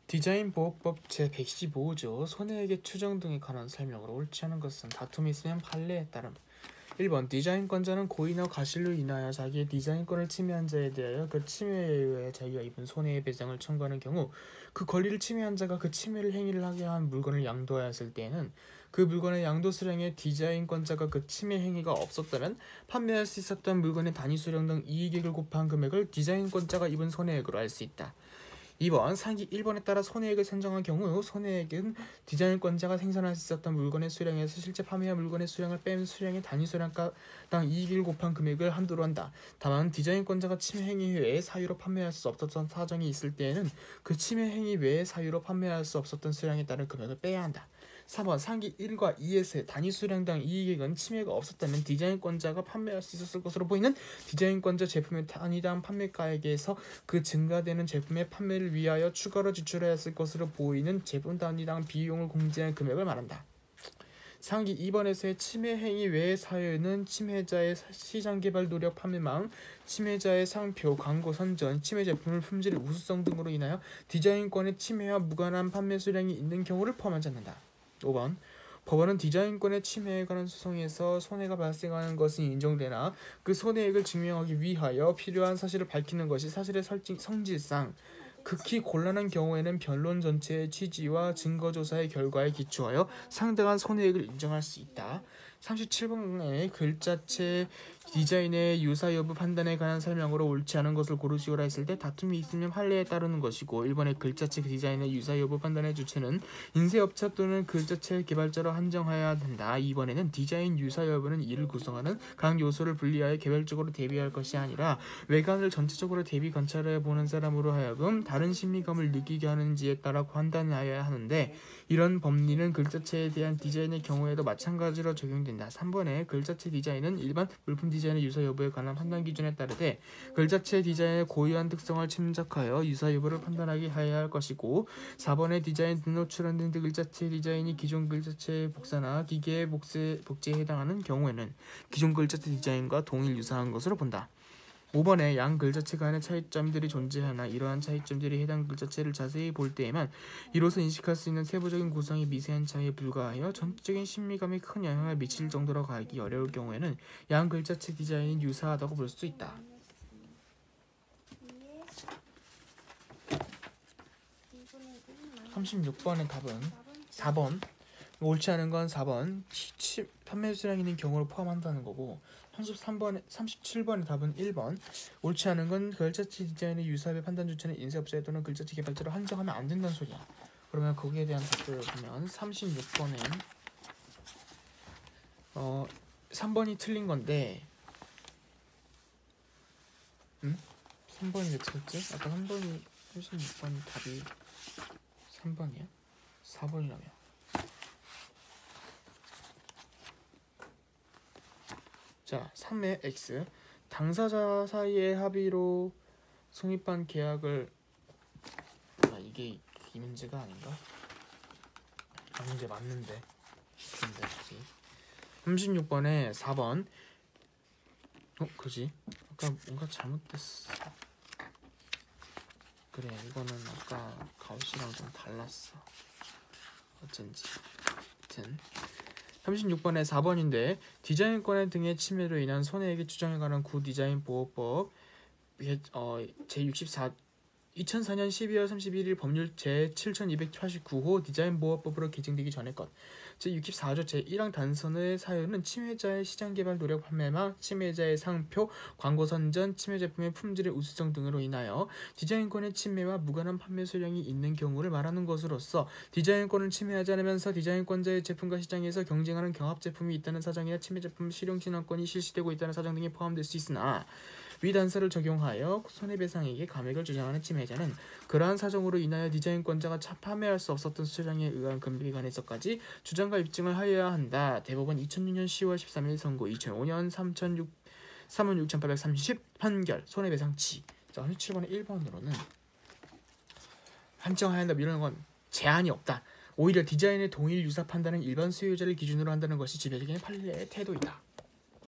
디자인보호법 제115조 손해액의 추정 등에 관한 설명으로 옳지 않은 것은 다툼이 있으면 판례에 따름. 1번 디자인권자는 고의나 과실로 인하여 자기의 디자인권을 침해한 자에 대하여 그 침해에 의해 자기가 입은 손해의 배상을 청구하는 경우 그 권리를 침해한 자가 그 침해를 행위를 하게 한 물건을 양도하였을 때에는 그 물건의 양도 수량에 디자인권자가 그 침해 행위가 없었다면 판매할 수 있었던 물건의 단위 수량 등 이익액을 곱한 금액을 디자인권자가 입은 손해액으로 알 수 있다. 2번 상기 1번에 따라 손해액을 산정한 경우 손해액은 디자인권자가 생산할 수 있었던 물건의 수량에서 실제 판매한 물건의 수량을 뺀 수량의 단위 수량당 이익을 곱한 금액을 한도로 한다. 다만 디자인권자가 침해 행위 외에 사유로 판매할 수 없었던 사정이 있을 때에는 그 침해 행위 외에 사유로 판매할 수 없었던 수량에 따른 금액을 빼야 한다. 3번 상기 1과 2에서의 단위 수량당 이익액은 침해가 없었다면 디자인권자가 판매할 수 있었을 것으로 보이는 디자인권자 제품의 단위당 판매가액에서 그 증가되는 제품의 판매를 위하여 추가로 지출하였을 것으로 보이는 제품 단위당 비용을 공제한 금액을 말한다. 상기 2번에서의 침해 행위 외의 사유는 침해자의 시장개발 노력 판매망, 침해자의 상표, 광고 선전, 침해 제품의 품질의 우수성 등으로 인하여 디자인권의 침해와 무관한 판매 수량이 있는 경우를 포함하지 않는다. 5번 법원은 디자인권의 침해에 관한 소송에서 손해가 발생하는 것은 인정되나 그 손해액을 증명하기 위하여 필요한 사실을 밝히는 것이 사실의 성질상 극히 곤란한 경우에는 변론 전체의 취지와 증거조사의 결과에 기초하여 상당한 손해액을 인정할 수 있다. 37번의 글자체 디자인의 유사 여부 판단에 관한 설명으로 옳지 않은 것을 고르시오라 했을 때 다툼이 있으면 판례에 따르는 것이고 1번의 글자체 디자인의 유사 여부 판단의 주체는 인쇄업체 또는 글자체 개발자로 한정해야 된다. 2번에는 디자인 유사 여부는 이를 구성하는 각 요소를 분리하여 개별적으로 대비할 것이 아니라 외관을 전체적으로 대비 관찰해 보는 사람으로 하여금 다른 심미감을 느끼게 하는지에 따라 판단하여야 하는데 이런 법리는 글자체에 대한 디자인의 경우에도 마찬가지로 적용된다. 3번의 글자체 디자인은 일반 물품 디자인의 유사 여부에 관한 판단 기준에 따르되 글자체 디자인의 고유한 특성을 침착하여 유사 여부를 판단하게 해야 할 것이고 4번의 디자인 등록 출원된 글자체 디자인이 기존 글자체 복사나 기계 복제에 해당하는 경우에는 기존 글자체 디자인과 동일 유사한 것으로 본다. 5번에 양 글자체 간의 차이점들이 존재하나 이러한 차이점들이 해당 글자체를 자세히 볼 때에만 이로써 인식할 수 있는 세부적인 구성의 미세한 차이에 불과하여 전체적인 심미감에 큰 영향을 미칠 정도로 가기 어려울 경우에는 양 글자체 디자인이 유사하다고 볼 수 있다. 36번의 답은 4번. 옳지 않은 건 4번 판매 수량 있는 경우를 포함한다는 거고 37번의 답은 1번. 옳지 않은 건 글자체 디자인의 유사의 판단 주체는 인쇄업체 또는 글자체 개발자로 한정하면 안 된다는 소리야. 그러면 거기에 대한 답을 보면 36번은 3번이 틀린 건데 3번이 왜 틀렸지? 아까 3번이 36번 답이 3번이야? 4번이라며. 자, 3의 X 당사자 사이의 합의로 성립한 계약을 이게 이 문제가 아닌가? 문제 맞는데 근데 36번에 4번 그지? 아까 뭔가 잘못됐어. 그래 이거는 아까 가우스랑 좀 달랐어. 어쩐지. 하여튼 36번에 4번인데 디자인권 등의 침해로 인한 손해액의 추정에 관한 구디자인보호법 제64 2004년 12월 31일 법률 제7289호 디자인보호법으로 개정되기 전의 것 제64조 제1항 단선의 사유는 침해자의 시장개발 노력 판매망, 침해자의 상표, 광고 선전, 침해 제품의 품질의 우수성 등으로 인하여 디자인권의 침해와 무관한 판매 수량이 있는 경우를 말하는 것으로서 디자인권을 침해하지 않으면서 디자인권자의 제품과 시장에서 경쟁하는 경합 제품이 있다는 사정이나 침해 제품 실용 신원권이 실시되고 있다는 사정 등이 포함될 수 있으나 위 단서를 적용하여 손해배상액의 감액을 주장하는 침해자는 그러한 사정으로 인하여 디자인권자가 판매할 수 없었던 수량에 의한 금액에 관해서까지 주장과 입증을 하여야 한다. 대법원 2006년 10월 13일 선고 2005년 36,830 판결 손해배상치. 자, 37번의 1번으로는 한정하여야 한다. 이런 건 제한이 없다. 오히려 디자인의 동일 유사 판단은 일반 소유자를 기준으로 한다는 것이 지배적인 판례의 태도이다.